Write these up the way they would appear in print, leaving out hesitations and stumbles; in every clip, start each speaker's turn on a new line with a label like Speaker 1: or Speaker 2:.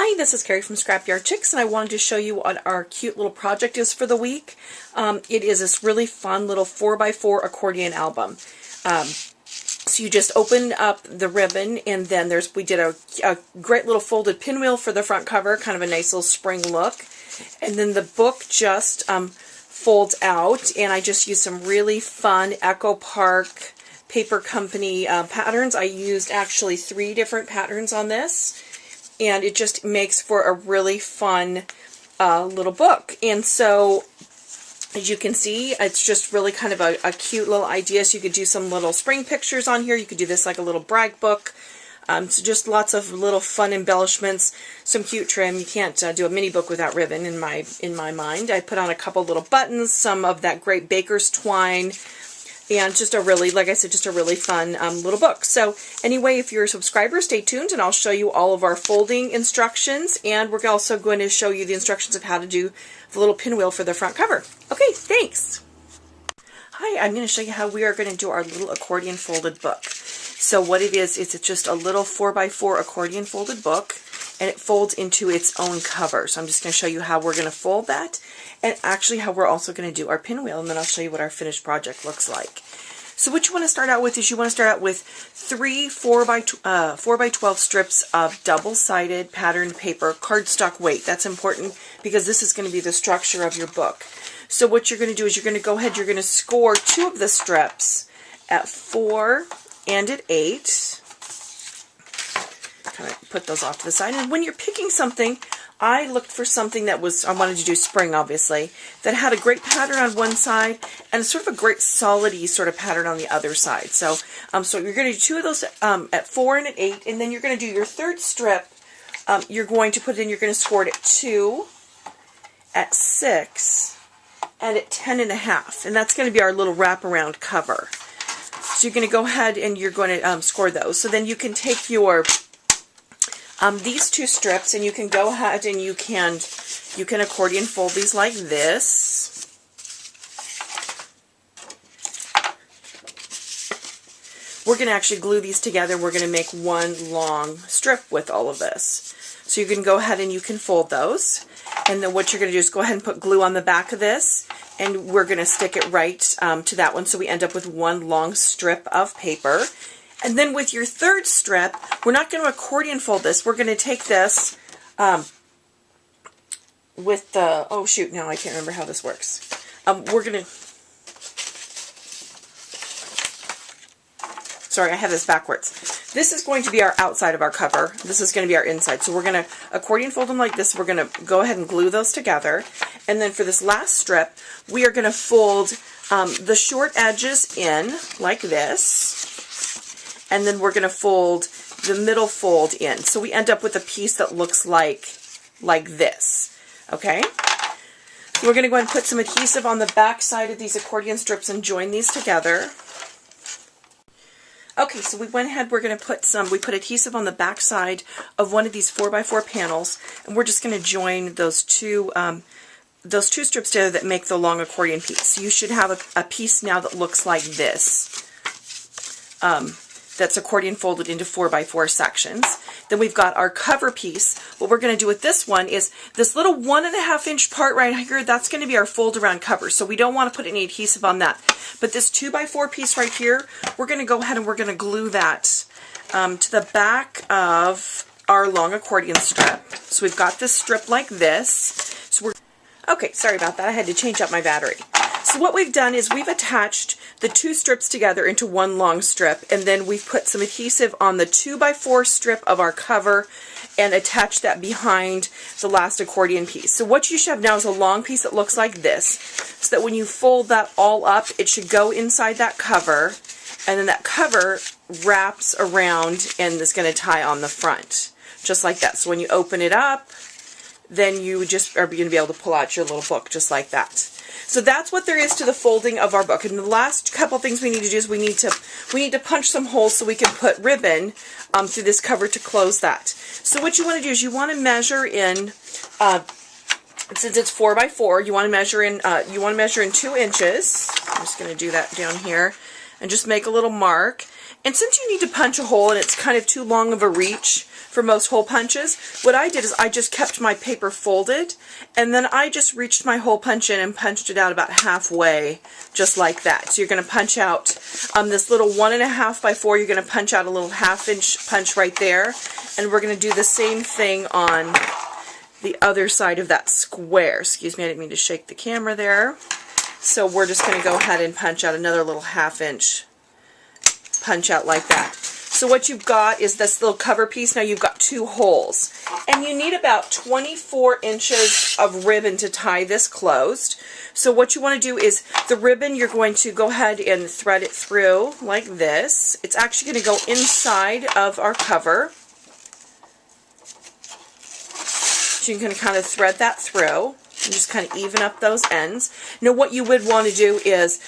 Speaker 1: Hi, this is Carrie from Scrapyard Chicks, and I wanted to show you what our cute little project is for the week. It is this really fun little 4x4 accordion album. So you just open up the ribbon, and then we did a great little folded pinwheel for the front cover, kind of a nice little spring look. And then the book just folds out, and I just used some really fun Echo Park Paper Company patterns. I used actually 3 different patterns on this. And it just makes for a really fun little book. And so, as you can see, it's just really kind of a cute little idea. So you could do some little spring pictures on here. You could do this like a little brag book. So just lots of little fun embellishments, some cute trim. You can't do a mini book without ribbon in my mind. I put on a couple little buttons, some of that great baker's twine, and just a really, like I said, just a really fun little book. So anyway, if you're a subscriber, stay tuned and I'll show you all of our folding instructions, and we're also going to show you the instructions of how to do the little pinwheel for the front cover. Okay, thanks. Hi, I'm going to show you how we are going to do our little accordion folded book. So what it is it's just a little 4x4 accordion folded book, and it folds into its own cover. So I'm just going to show you how we're going to fold that, and actually how we're also going to do our pinwheel, and then I'll show you what our finished project looks like. So what you want to start out with is you want to start out with 3 4x12 strips of double-sided patterned paper, cardstock weight. That's important because this is going to be the structure of your book. So what you're going to do is you're going to go ahead, you're going to score 2 of the strips at 4 and at 8. Kind of put those off to the side. And when you're picking something, I looked for something that was, I wanted to do spring obviously, that had a great pattern on one side and sort of a great solid-y sort of pattern on the other side. So so you're going to do 2 of those at 4 and at 8, and then you're going to do your third strip. You're going to put it in, you're going to score it at 2, at 6, and at 10.5. And that's going to be our little wraparound cover. So you're going to go ahead and you're going to score those. So then you can take your these 2 strips, and you can go ahead and you can accordion fold these like this. We're going to actually glue these together. We're going to make one long strip with all of this. So you can go ahead and you can fold those. And then what you're going to do is go ahead and put glue on the back of this, and we're going to stick it right to that one, so we end up with one long strip of paper. And then with your third strip, we're not going to accordion fold this. We're going to take this with the, oh shoot, no, I can't remember how this works. We're going to, sorry, I have this backwards. This is going to be our outside of our cover. This is going to be our inside. So we're going to accordion fold them like this. We're going to go ahead and glue those together. And then for this last strip, we are going to fold the short edges in like this. And then we're going to fold the middle fold in. So we end up with a piece that looks like this. Okay? So we're going to go ahead and put some adhesive on the back side of these accordion strips and join these together. Okay, so we went ahead, we're going to put we put adhesive on the back side of one of these 4x4 panels, and we're just going to join those two strips together that make the long accordion piece. So you should have a piece now that looks like this. That's accordion folded into 4x4 sections. Then we've got our cover piece. What we're going to do with this one is this little 1.5 inch part right here, that's going to be our fold around cover. So we don't want to put any adhesive on that. But this 2x4 piece right here, we're going to go ahead and we're going to glue that to the back of our long accordion strip. So we've got this strip like this. So okay, sorry about that. I had to change up my battery. So what we've done is we've attached the 2 strips together into one long strip, and then we've put some adhesive on the 2x4 strip of our cover and attached that behind the last accordion piece. So what you should have now is a long piece that looks like this, so that when you fold that all up, it should go inside that cover, and then that cover wraps around and is going to tie on the front, just like that. So when you open it up, then you just are going to be able to pull out your little book just like that. So that's what there is to the folding of our book. And the last couple things we need to do is we need to punch some holes so we can put ribbon through this cover to close that. So what you want to do is you want to measure in, since it's 4x4, you want to measure in 2 inches. I'm just going to do that down here. and just make a little mark. And since you need to punch a hole and it's kind of too long of a reach for most hole punches, what I did is I just kept my paper folded, and then I just reached my hole punch in and punched it out about halfway, just like that. So you're going to punch out this little 1.5 by 4, you're going to punch out a little 1/2 inch punch right there, and we're going to do the same thing on the other side of that square. Excuse me, I didn't mean to shake the camera there. So we're just going to go ahead and punch out another little 1/2 inch punch out like that. So what you've got is this little cover piece. Now you've got 2 holes, and you need about 24 inches of ribbon to tie this closed. So what you want to do is the ribbon, you're going to go ahead and thread it through like this. It's actually going to go inside of our cover. So you can kind of thread that through and just kind of even up those ends. Now what you would want to do is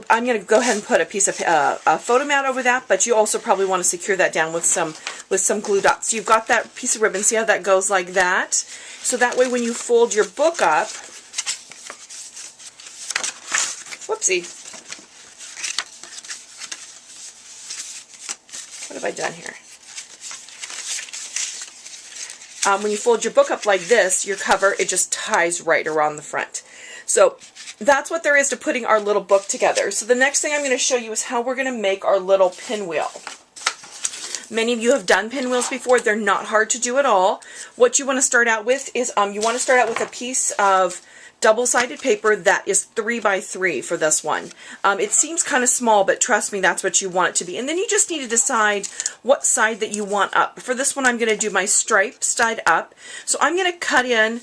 Speaker 1: I'm going to go ahead and put a piece of a photo mat over that, but you also probably want to secure that down with some glue dots. So you've got that piece of ribbon, see how that goes like that? So that way when you fold your book up, whoopsie, what have I done here? When you fold your book up like this, your cover, it just ties right around the front. So that's what there is to putting our little book together. So the next thing I'm going to show you is how we're going to make our little pinwheel. Many of you have done pinwheels before. They're not hard to do at all. What you want to start out with is you want to start out with a piece of double-sided paper that is 3 by 3 for this one. It seems kind of small, but trust me, that's what you want it to be. And then you just need to decide what side that you want up. For this one, I'm going to do my stripe side up. So I'm going to cut in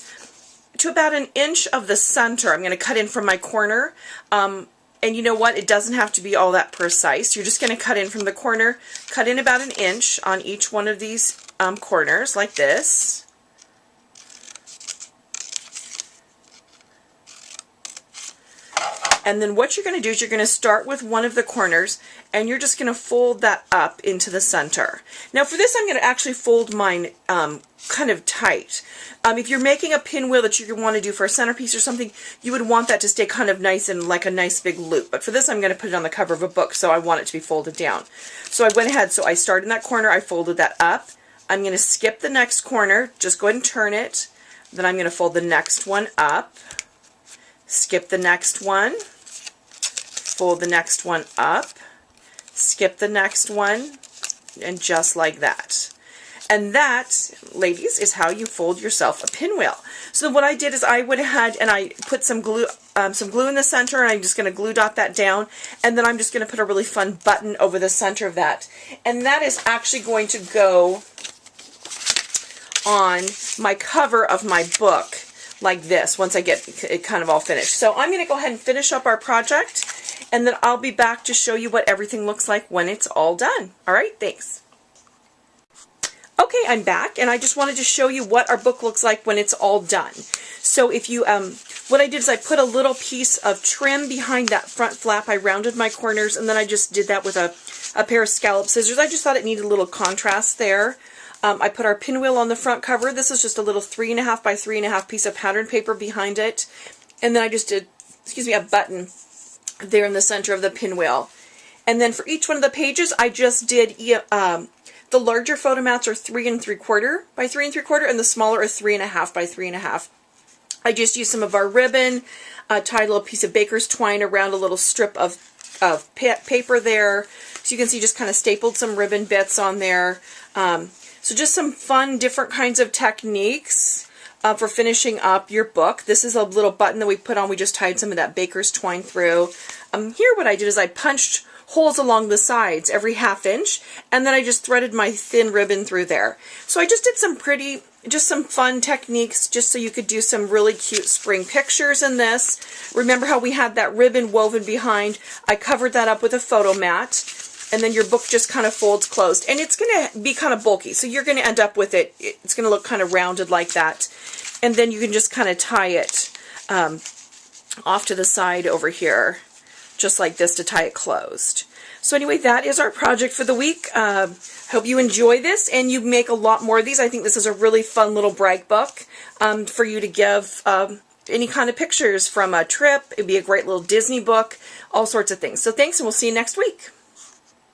Speaker 1: to about 1 inch of the center. I'm going to cut in from my corner. And you know what? It doesn't have to be all that precise. You're just going to cut in from the corner, cut in about 1 inch on each one of these corners like this. And then what you're going to do is you're going to start with one of the corners, and you're just going to fold that up into the center. Now for this, I'm going to actually fold mine kind of tight. If you're making a pinwheel that you want to do for a centerpiece or something, you would want that to stay kind of nice and like a nice big loop. But for this, I'm going to put it on the cover of a book, so I want it to be folded down. So I went ahead, so I started in that corner, I folded that up. I'm going to skip the next corner, just go ahead and turn it. Then I'm going to fold the next one up. Skip the next one, fold the next one up, skip the next one, and just like that. And that, ladies, is how you fold yourself a pinwheel. So what I did is I went ahead and I put some glue in the center, and I'm just going to glue dot that down, and then I'm just going to put a really fun button over the center of that. And that is actually going to go on my cover of my book, like this, once I get it kind of all finished. So I'm going to go ahead and finish up our project, and then I'll be back to show you what everything looks like when it's all done. Alright, thanks. Okay, I'm back, and I just wanted to show you what our book looks like when it's all done. So if you, what I did is I put a little piece of trim behind that front flap. I rounded my corners, and then I just did that with a pair of scallop scissors. I just thought it needed a little contrast there. I put our pinwheel on the front cover. This is just a little 3.5 by 3.5 piece of pattern paper behind it. And then I just did, a button there in the center of the pinwheel. And then for each one of the pages, I just did, the larger photo mats are 3 3/4 by 3 3/4, and the smaller are 3.5 by 3.5. I just used some of our ribbon, tied a little piece of baker's twine around a little strip of paper there. So you can see just kind of stapled some ribbon bits on there. So just some fun, different kinds of techniques for finishing up your book. This is a little button that we put on. We just tied some of that baker's twine through. Here what I did is I punched holes along the sides every 1/2 inch, and then I just threaded my thin ribbon through there. So I just did some pretty, just some fun techniques just so you could do some really cute spring pictures in this. Remember how we had that ribbon woven behind? I covered that up with a photo mat. And then your book just kind of folds closed. And it's going to be kind of bulky, so you're going to end up with it. It's going to look kind of rounded like that. And then you can just kind of tie it off to the side over here, just like this, to tie it closed. So anyway, that is our project for the week. Hope you enjoy this, and you make a lot more of these. I think this is a really fun little brag book for you to give any kind of pictures from a trip. It'd be a great little Disney book, all sorts of things. So thanks, and we'll see you next week.